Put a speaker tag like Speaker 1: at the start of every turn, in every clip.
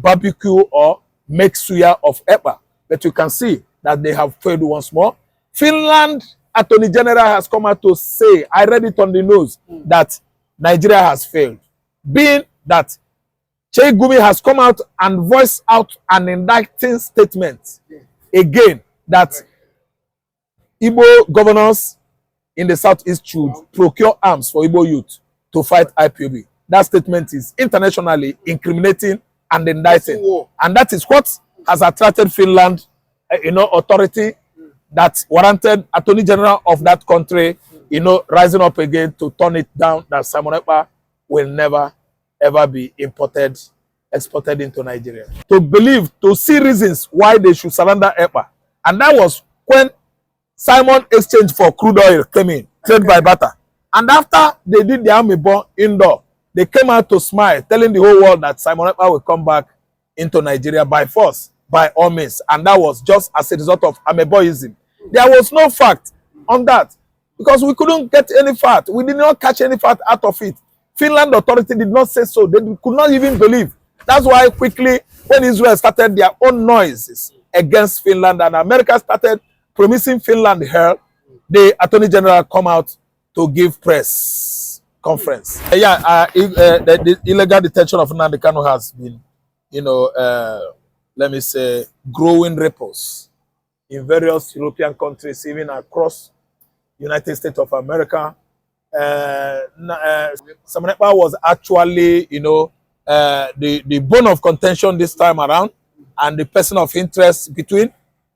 Speaker 1: barbecue or make suya of Ekpa. But you can see that they have failed once more. Finland Attorney General has come out to say, I read it on the news, that Nigeria has failed. Being that Che Gumi has come out and voiced out an indicting statement again that Igbo governors in the southeast should procure arms for Igbo youth to fight IPOB. That statement is internationally incriminating and indicting. And that is what has attracted Finland, authority that warranted Attorney General of that country, rising up again to turn it down, that Simon Ekpa will never, ever be exported into Nigeria. To see reasons why they should surrender Ekpa. And that was when Simon exchange for crude oil came in, trade by barter. And after they did the army bomb indoor, they came out to smile, telling the whole world that Simon Ekpa will come back into Nigeria by force, by all means. And that was just as a result of ameboism. There was no fact on that because we couldn't get any fact. We did not catch any fact out of it. Finland authority did not say so. They could not even believe. That's why quickly, when Israel started their own noises against Finland and America started promising Finland help, the Attorney General come out to give press conference. The illegal detention of Nnamdi Kanu has been, let me say, growing ripples in various European countries, even across United States of America. Simon Ekpa was actually, the bone of contention this time around, and the person of interest between,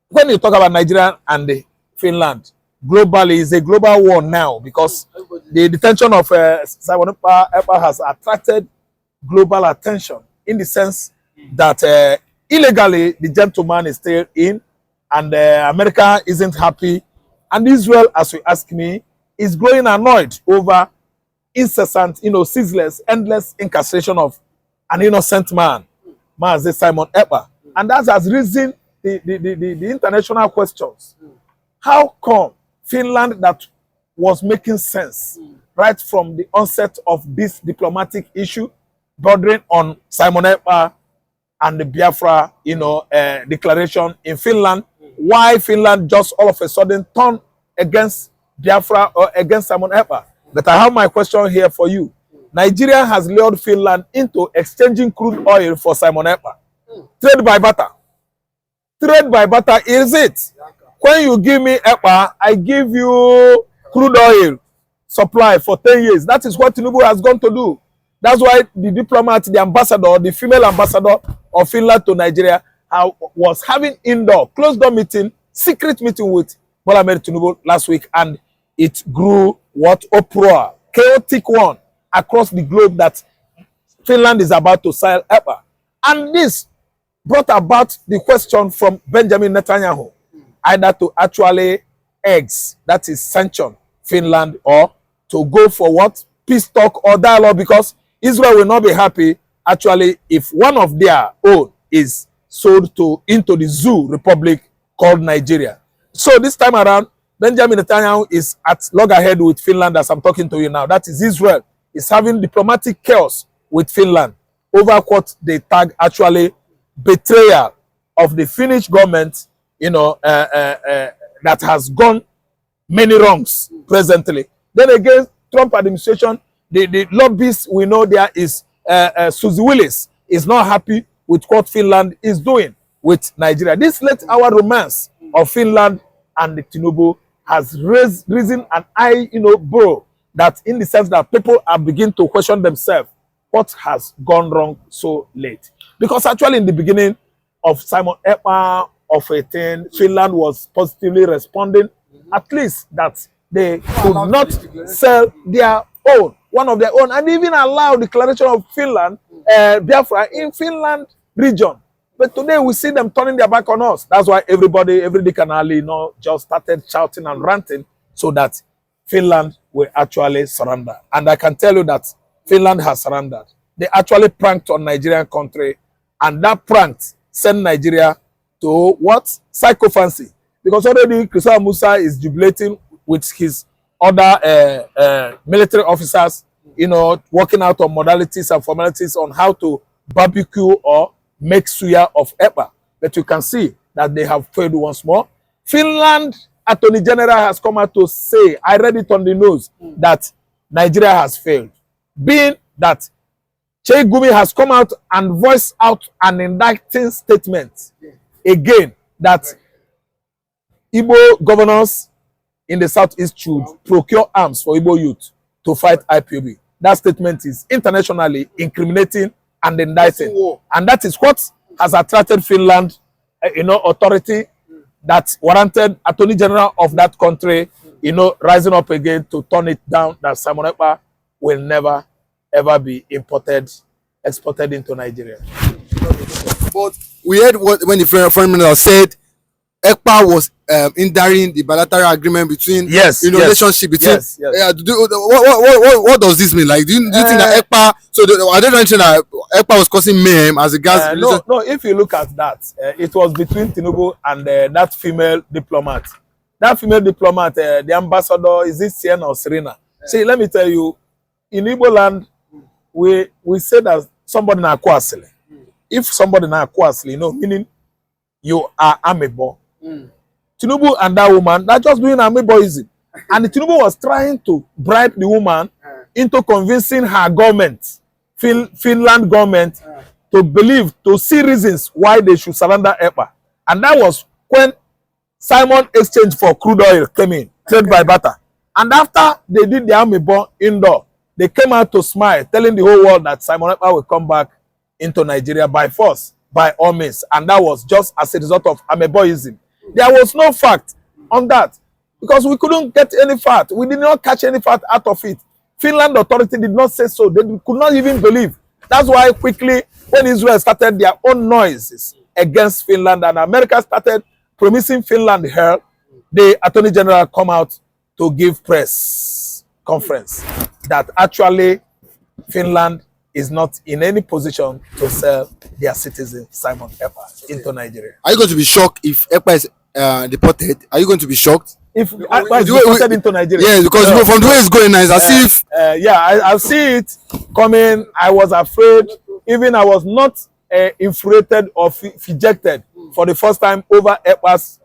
Speaker 1: when you talk about Nigeria and Finland, globally is a global war now, because the detention of Simon Ekpa has attracted global attention in the sense that illegally the gentleman is still in, and America isn't happy, and Israel, as you ask me, is growing annoyed over incessant, ceaseless, endless incarceration of an innocent man, Simon Ekpa. And that has risen the international questions. How come Finland, that was making sense right from the onset of this diplomatic issue bordering on Simon Ekpa and the Biafra, declaration in Finland, why Finland just all of a sudden turned against Biafra or against Simon Ekpa? But I have my question here for you. Nigeria has lured Finland into exchanging crude oil for Simon Ekpa. Trade by barter. Trade by barter is it. When you give me Ekpa, I give you crude oil supply for 10 years. That is what Tinubu has gone to do. That's why the diplomat, the ambassador, the female ambassador of Finland to Nigeria was having indoor, closed-door meeting, secret meeting with Bola Ahmed Tinubu last week, and it grew uproar, chaotic one across the globe that Finland is about to sell Ekpa. And this brought about the question from Benjamin Netanyahu, either to actually that is sanction Finland, or to go for what? Peace talk or dialogue, because Israel will not be happy actually if one of their own is sold into the zoo republic called Nigeria. So this time around, Benjamin Netanyahu is at loggerhead with Finland as I'm talking to you now. That is, Israel is having diplomatic chaos with Finland over what they tag actually betrayal of the Finnish government, that has gone many wrongs presently. Then again, Trump administration, the lobbyists we know there is Susie Wilie is not happy with what Finland is doing with Nigeria. This led our romance of Finland and the Tinubu has risen an eyebrow, that in the sense that people are beginning to question themselves, what has gone wrong so late? Because actually in the beginning of Simon Ekpa of 18, Finland was positively responding, at least that they could not sell their own, one of their own, and even allow the declaration of Finland, Biafra in Finland region. But today we see them turning their back on us. That's why everybody, every Dick and Ali, just started shouting and ranting so that Finland will actually surrender. And I can tell you that Finland has surrendered. They actually pranked on Nigerian country, and that prank sent Nigeria to what? Psychophancy. Because already Christopher Musa is jubilating with his other military officers, working out on modalities and formalities on how to barbecue or make suya of Ekpa. But you can see that they have failed once more. Finland Attorney General has come out to say, I read it on the news, that Nigeria has failed. Being that Che Gumi has come out and voiced out an indicting statement again that Igbo governors in the southeast should procure arms for Igbo youth to fight IPOB. That statement is internationally incriminating and indicting. And that is what has attracted Finland, authority that warranted Attorney General of that country, rising up again to turn it down, that Simon Ekpa will never, ever be exported into Nigeria.
Speaker 2: But we heard when the foreign minister said Ekpa was hindering the bilateral agreement between relationship between. What does this mean? Like, do you think that Ekpa? So are they mentioning that Ekpa was causing mayhem as regards?
Speaker 1: No. If you look at that, it was between Tinubu and that female diplomat. That female diplomat, the ambassador, is it Sienna or Serena? See, let me tell you, in Igbo land, we say that somebody na kwasile. If somebody na kwasile, meaning you are amiable. Tinubu and that woman, they're just doing ameboism. And Tinubu was trying to bribe the woman into convincing her government, Finland government, to see reasons why they should surrender Ekpa. And that was when Simon Exchange for crude oil came in, trade by barter. And after they did the amebo indoor, they came out to smile, telling the whole world that Simon Ekpa will come back into Nigeria by force, by all means. And that was just as a result of ameboism. There was no fact on that because we couldn't get any fact. We did not catch any fact out of it. Finland authority did not say so. They could not even believe. That's why quickly, when Israel started their own noises against Finland and America started promising Finland help, the Attorney General come out to give press conference that actually Finland is not in any position to sell their citizen Simon Ekpa into Nigeria.
Speaker 2: Are you going to be shocked if Ekpa is deported? Are you going to be shocked?
Speaker 1: If Ekpa is deported into Nigeria?
Speaker 2: Yes, because from the way it's going now, it's as if...
Speaker 1: I see it coming. I was afraid. Even I was not infuriated or dejected for the first time over Ekpa's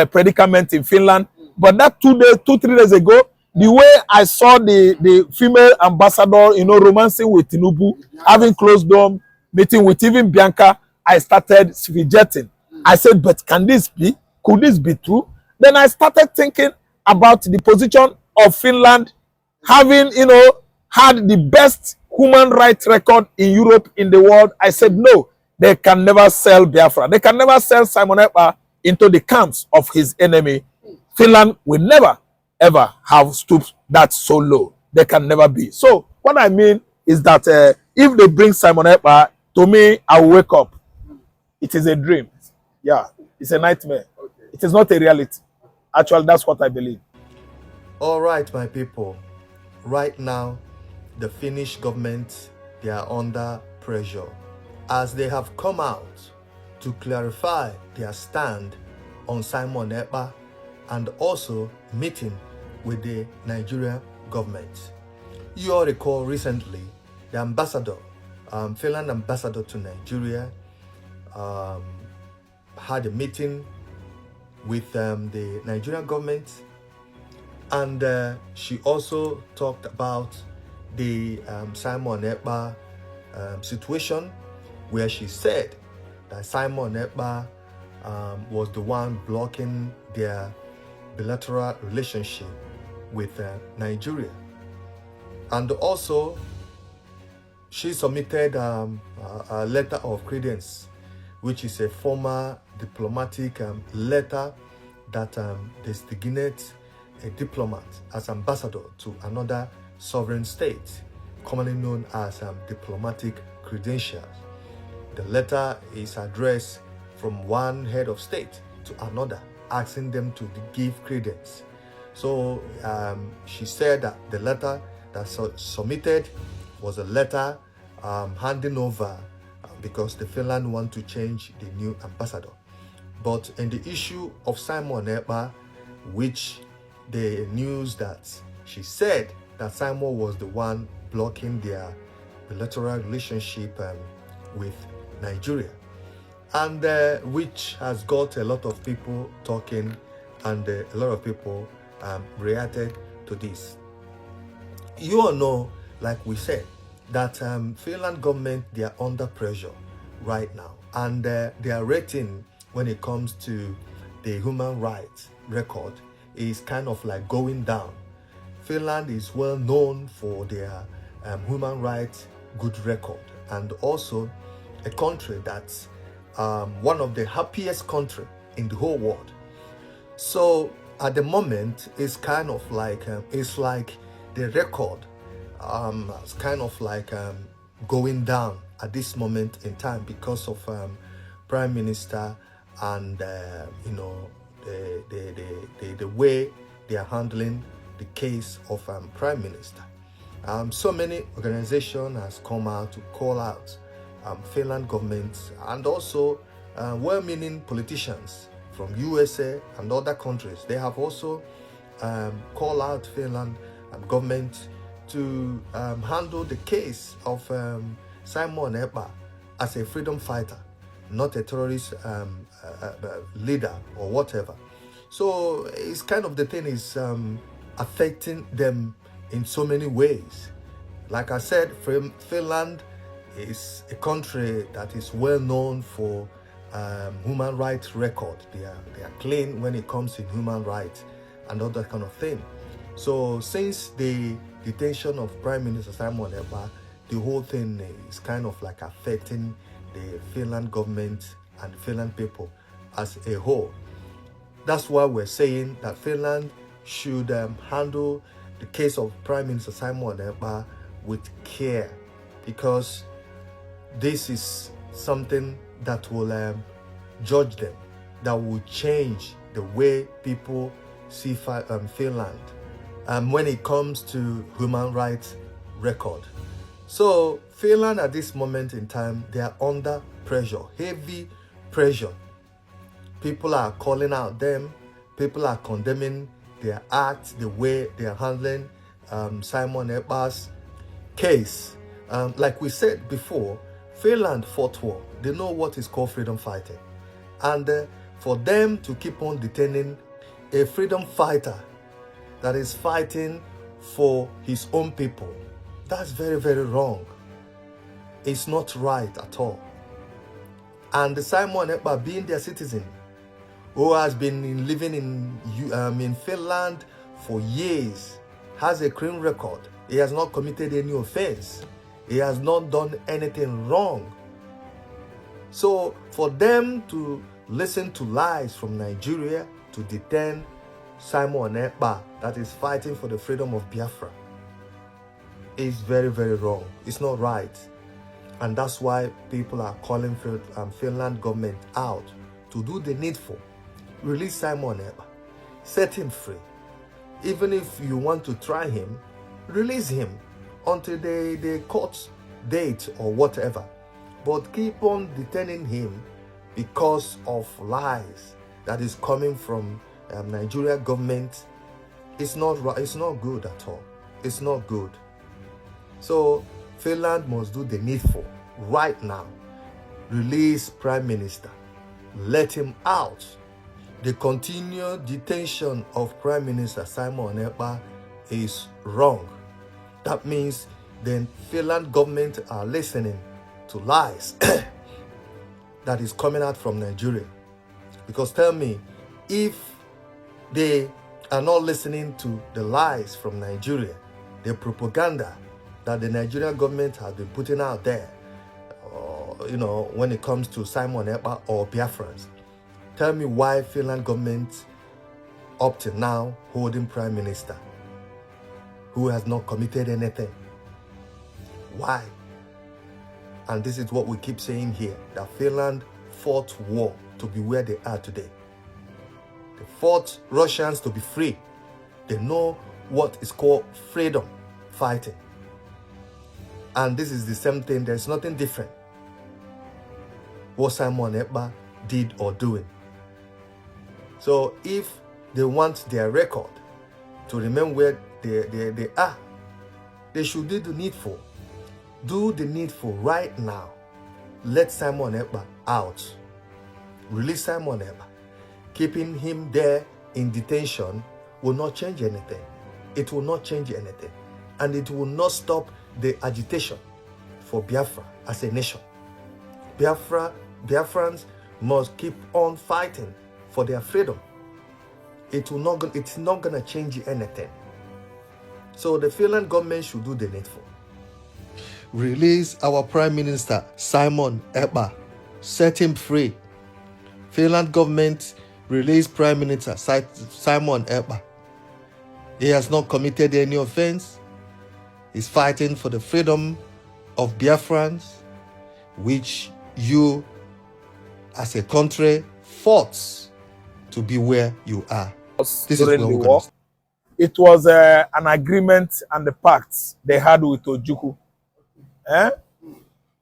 Speaker 1: predicament in Finland. But that 2-3 days ago, the way I saw the female ambassador, romancing with Tinubu, having closed door meeting with even Bianca, I started fidgeting. I said, but can this be? Could this be true? Then I started thinking about the position of Finland having, had the best human rights record in Europe, in the world. I said, no, they can never sell Biafra. They can never sell Simon Ekpa into the camps of his enemy. Finland will never, ever have stooped that so low. They can never be. So what I mean is that if they bring Simon Ekpa, to me, I will wake up. It is a dream. Yeah, it's a nightmare. It is not a reality. Actually, that's what I believe.
Speaker 3: All right, my people. Right now, the Finnish government, they are under pressure as they have come out to clarify their stand on Simon Ekpa and also meeting with the Nigerian government. You all recall recently the ambassador, Finland ambassador to Nigeria, had a meeting with the Nigerian government, and she also talked about the Simon Ekpa situation, where she said that Simon Ekpa was the one blocking their bilateral relationship with Nigeria. And also she submitted a letter of credence, which is a formal diplomatic letter that designates a diplomat as ambassador to another sovereign state, commonly known as diplomatic credentials. The letter is addressed from one head of state to another, asking them to give credence. So she said that the letter that submitted was a letter handing over because the Finland want to change the new ambassador. But in the issue of Simon Ekpa, which the news that she said that Simon was the one blocking their bilateral relationship with Nigeria. and which has got a lot of people talking, and a lot of people reacted to this. You all know, like we said, that Finland government, they are under pressure right now, and their rating when it comes to the human rights record is kind of like going down. Finland is well known for their human rights good record, and also a country that's one of the happiest country in the whole world. So at the moment, it's kind of like it's like the record is kind of like going down at this moment in time because of Prime Minister and you know, the way they are handling the case of Prime Minister. So many organizations has come out to call out Finland government, and also well-meaning politicians from USA and other countries. They have also called out Finland government to handle the case of Simon Ekpa as a freedom fighter, not a terrorist leader or whatever. So it's kind of the thing is affecting them in so many ways. Like I said, Finland is a country that is well known for human rights record. They are clean when it comes to human rights and all that kind of thing. So since the detention of Prime Minister Simon Ekpa, the whole thing is kind of like affecting the Finland government and the Finland people as a whole. That's why we're saying that Finland should handle the case of Prime Minister Simon Ekpa with care, because this is something that will judge them, that will change the way people see Finland when it comes to human rights record. So Finland at this moment in time, they are under pressure, heavy pressure. People are calling out them, people are condemning their acts, the way they are handling Simon Ekpa's case. Like we said before, Finland fought war. They know what is called freedom fighting. And for them to keep on detaining a freedom fighter that is fighting for his own people, that's very, very wrong. It's not right at all. And Simon Ekpa, being their citizen, who has been living in Finland for years, has a clean record. He has not committed any offense. He has not done anything wrong. So for them to listen to lies from Nigeria to detain Simon Ekpa, that is fighting for the freedom of Biafra, is very, very wrong. It's not right. And that's why people are calling for Finland government out to do the needful. Release Simon Ekpa. Set him free. Even if you want to try him, release him until the court date or whatever. But keep on detaining him because of lies that is coming from Nigeria government. It's not right. It's not good at all. It's not good. So Finland must do the needful right now. Release Prime Minister. Let him out. The continued detention of Prime Minister Simon Ekpa is wrong. That means the Finland government are listening to lies that is coming out from Nigeria. Because tell me, if they are not listening to the lies from Nigeria, the propaganda that the Nigerian government has been putting out there, you know, when it comes to Simon Ekpa or Biafrans, tell me why Finland government up to now holding Prime Minister who has not committed anything. Why? And this is what we keep saying here, that Finland fought war to be where they are today. They fought Russians to be free. They know what is called freedom fighting. And this is the same thing. There's nothing different what Simon Ekpa did or doing. So if they want their record to remain where they are, they should do the needful. Do the needful right now. Let Simon Ekpa out. release Simon Ekpa. Keeping him there in detention will not change anything. It will not change anything. And it will not stop the agitation for Biafra as a nation. Biafrans must keep on fighting for their freedom. It's not going to change anything. So the Finland government should do the needful. Release our Prime Minister, Simon Ekpa. Set him free. Finland government release Prime Minister Simon Ekpa. He has not committed any offense. He's fighting for the freedom of Biafrans, which you, as a country, fought to be where you are.
Speaker 1: This is the war. It was an agreement and the pact they had with Ojukwu.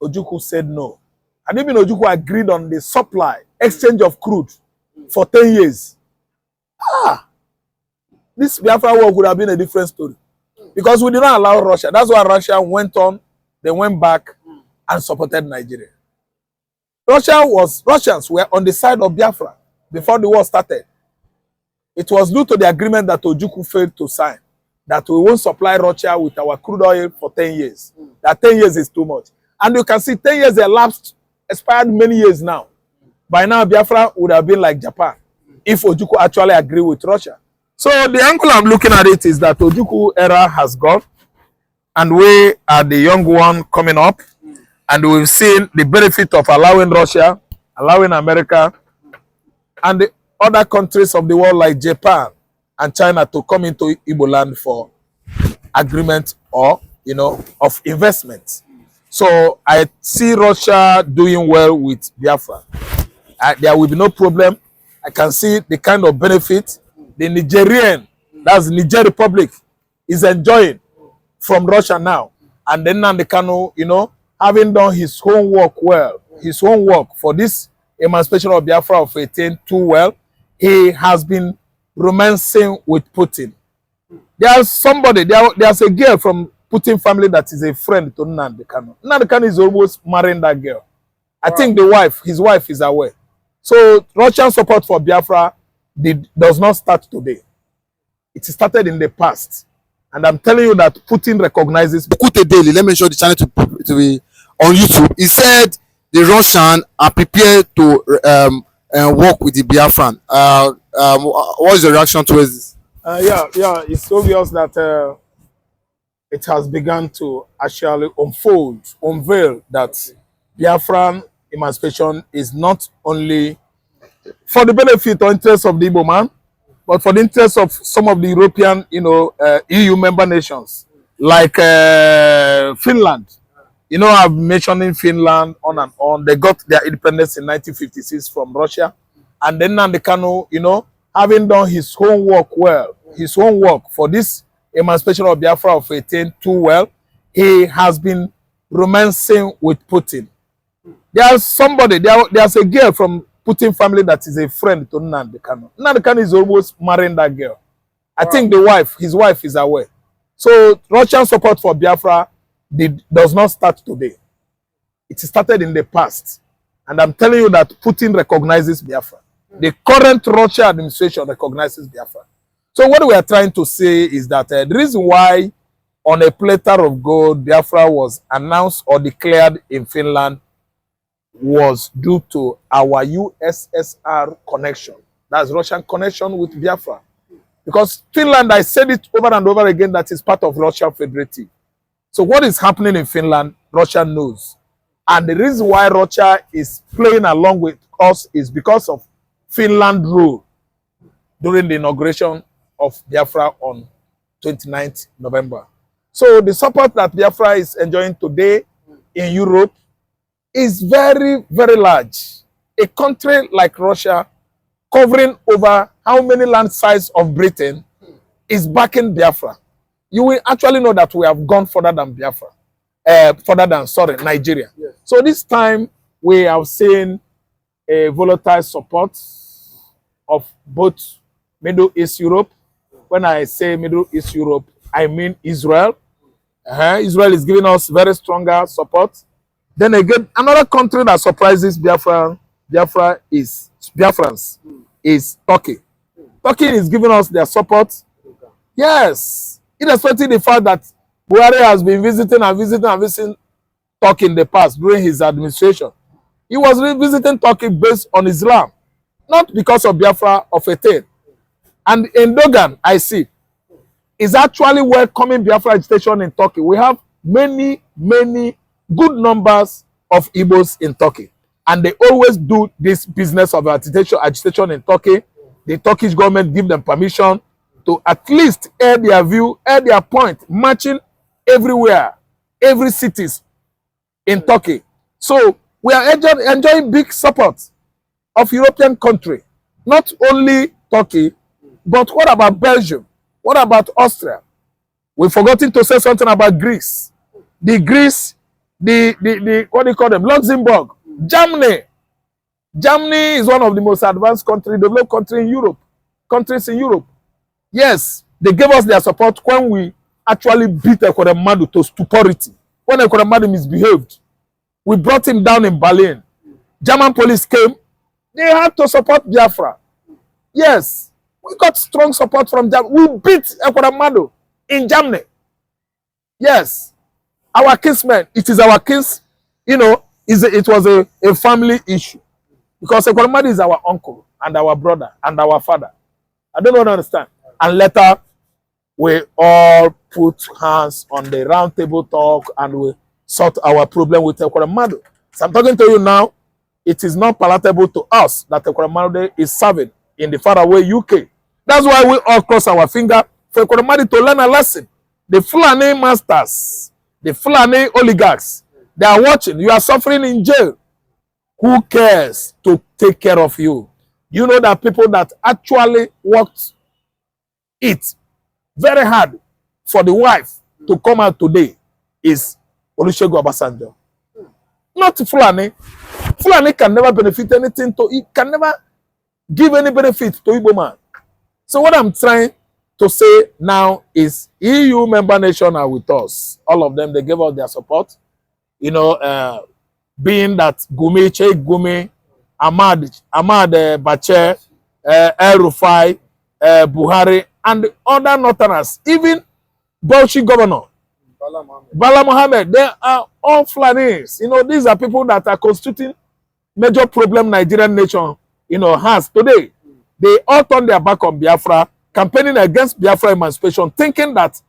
Speaker 1: Ojukwu said no. And even Ojukwu agreed on the supply, exchange of crude for 10 years. This Biafra war would have been a different story. Because we did not allow Russia. That's why Russia went on, they went back and supported Nigeria. Russians were on the side of Biafra before the war started. It was due to the agreement that Ojukwu failed to sign that we won't supply Russia with our crude oil for 10 years. That 10 years is too much. And you can see 10 years elapsed, expired many years now. By now, Biafra would have been like Japan if Ojukwu actually agreed with Russia. So the angle I'm looking at it is that Ojukwu era has gone and we are the young one coming up, and we've seen the benefit of allowing Russia, allowing America, and the other countries of the world like Japan and China to come into Igbo land for agreement or, of investment. So I see Russia doing well with Biafra. There will be no problem. I can see the kind of benefit the Nigerian, that's Niger Republic, is enjoying from Russia now. And then Nnamdi Kanu, having done his homework well, his homework for this emancipation of Biafra of 18 too well, he has been romancing with Putin. There's a girl from Putin family that is a friend to Nnamdi Kanu. Nnamdi Kanu is almost marrying that girl. I think his wife is aware. So Russian support for Biafra does not start today. It started in the past. And I'm telling you that Putin recognizes.
Speaker 2: Kute Daily, let me show the channel to be on YouTube. He said the Russians are prepared to work with the Biafran. What is the reaction towards this?
Speaker 1: It's obvious that it has begun to actually unveil that Biafran emancipation is not only for the benefit or interest of the Igbo man, but for the interest of some of the European, EU member nations, like Finland. I'm mentioning Finland on and on. They got their independence in 1956 from Russia. And then Nnamdi Kanu, having done his homework well, his homework for this emancipation of Biafra of 18 too well, he has been romancing with Putin. There's a girl from Putin family that is a friend to Nnamdi Kanu. Nnamdi Kanu is almost marrying that girl. I think his wife is aware. So Russian support for Biafra does not start today. It started in the past. And I'm telling you that Putin recognizes Biafra. The current Russian administration recognizes Biafra. So what we are trying to say is that the reason why on a platter of gold Biafra was announced or declared in Finland was due to our USSR connection. That's Russian connection with Biafra. Because Finland, I said it over and over again, that is part of Russian federative. So what is happening in Finland, Russia knows. And the reason why Russia is playing along with us is because of Finland's role during the inauguration of Biafra on 29th November. So the support that Biafra is enjoying today in Europe is very, very large. A country like Russia, covering over how many land size of Britain, is backing Biafra. You will actually know that we have gone further than Biafra. Nigeria. Yes. So this time we have seen a volatile support of both Middle East Europe. When I say Middle East Europe, I mean Israel. Israel is giving us very stronger support. Then again, another country that surprises Biafrans Biafrans is Turkey. Turkey is giving us their support. Yes, irrespective of the fact that Buhari has been visiting Turkey in the past during his administration. He was visiting Turkey based on Islam, not because of Biafra of a thing. And in Dogan, I see, is actually welcoming Biafra agitation in Turkey. We have many good numbers of Igbos in Turkey. And they always do this business of agitation in Turkey. The Turkish government give them permission to at least air their view, air their point, marching everywhere, every cities in Turkey. So we are enjoying big support of European country, not only Turkey, but what about Belgium? What about Austria? We've forgotten to say something about Greece. The what do you call them? Luxembourg, Germany. Germany is one of the most advanced developed countries in Europe. Yes, they gave us their support when we actually beat Ekweremadu to stupidity. When Ekweremadu misbehaved, we brought him down in Berlin. German police came. They had to support Biafra. Yes, we got strong support from Germany. We beat Ekweremadu in Germany. Yes, our kinsmen. It is our kins. You know, it was a family issue because Ekweremadu is our uncle and our brother and our father. I don't understand. And later, we all put hands on the round table talk and we sort our problem with Ekweremadu. So I'm talking to you now. It is not palatable to us that Ekweremadu is serving in the faraway UK. That's why we all cross our finger for Ekweremadu to learn a lesson. The Fulani masters, the Fulani oligarchs, they are watching. You are suffering in jail. Who cares to take care of you? You know that people that actually worked it very hard for the wife to come out today is Olusegun Obasanjo. Not Fulani. Fulani can never benefit anything to it, can never give any benefit to Igbo man. So what I'm trying to say now is EU member nations are with us. All of them, they gave us their support. You know, being that Sheikh Gumi, Ahmad Bache, El Rufai, Buhari, and other northerners, even Bauchi governor, Bala Mohammed, they are all Fulanis. You know, these are people that are constituting major problem Nigerian nation, you know, has today. They all turn their back on Biafra, campaigning against Biafra emancipation, thinking that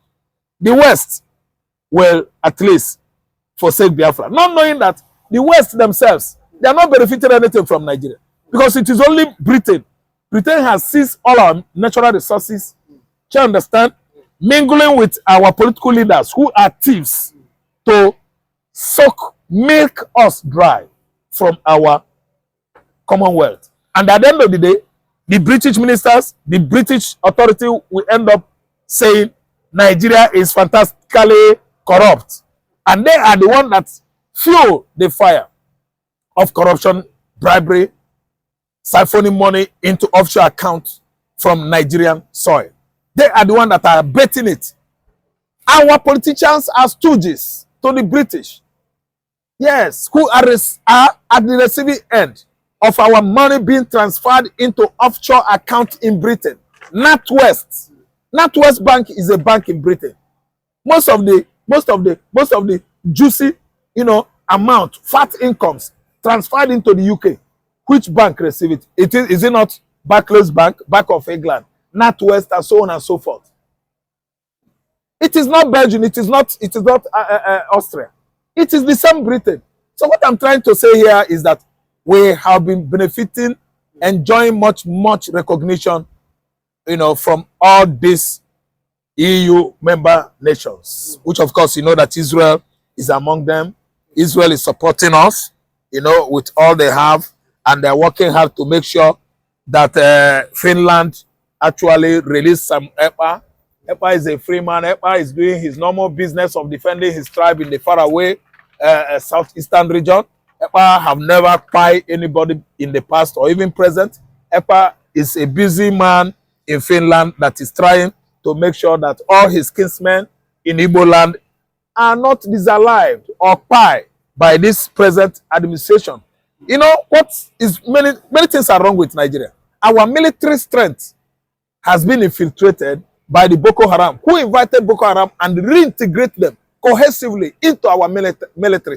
Speaker 1: the West will at least forsake Biafra, not knowing that the West themselves, they are not benefiting anything from Nigeria because it is only Britain. Britain has seized all our natural resources. Do you understand? Mingling with our political leaders who are thieves to milk us dry from our Commonwealth. And at the end of the day, the British ministers, the British authority will end up saying Nigeria is fantastically corrupt. And they are the one that fuel the fire of corruption, bribery, siphoning money into offshore accounts from Nigerian soil. They are the one that are betting it. Our politicians are stooges to the British. Yes, who are at the receiving end of our money being transferred into offshore account in Britain. NatWest Bank is a bank in Britain. Most of the juicy, you know, amount, fat incomes transferred into the UK. Which bank receive it? Is it not Barclays Bank, Bank of England, NatWest, and so on and so forth? It is not Belgium. It is not Austria. It is the same Britain. So what I'm trying to say here is that we have been benefiting, enjoying much recognition, you know, from all these EU member nations, which of course you know that Israel is among them. Israel is supporting us, you know, with all they have, and they're working hard to make sure that Finland actually release some Ekpa. Ekpa is a free man. Ekpa is doing his normal business of defending his tribe in the faraway southeastern region. Ekpa have never spied anybody in the past or even present. Ekpa is a busy man in Finland that is trying to make sure that all his kinsmen in Igbo land are not disallowed or spied by this present administration. You know what is many things are wrong with Nigeria. Our military strength has been infiltrated by the Boko Haram, who invited Boko Haram and reintegrate them cohesively into our military.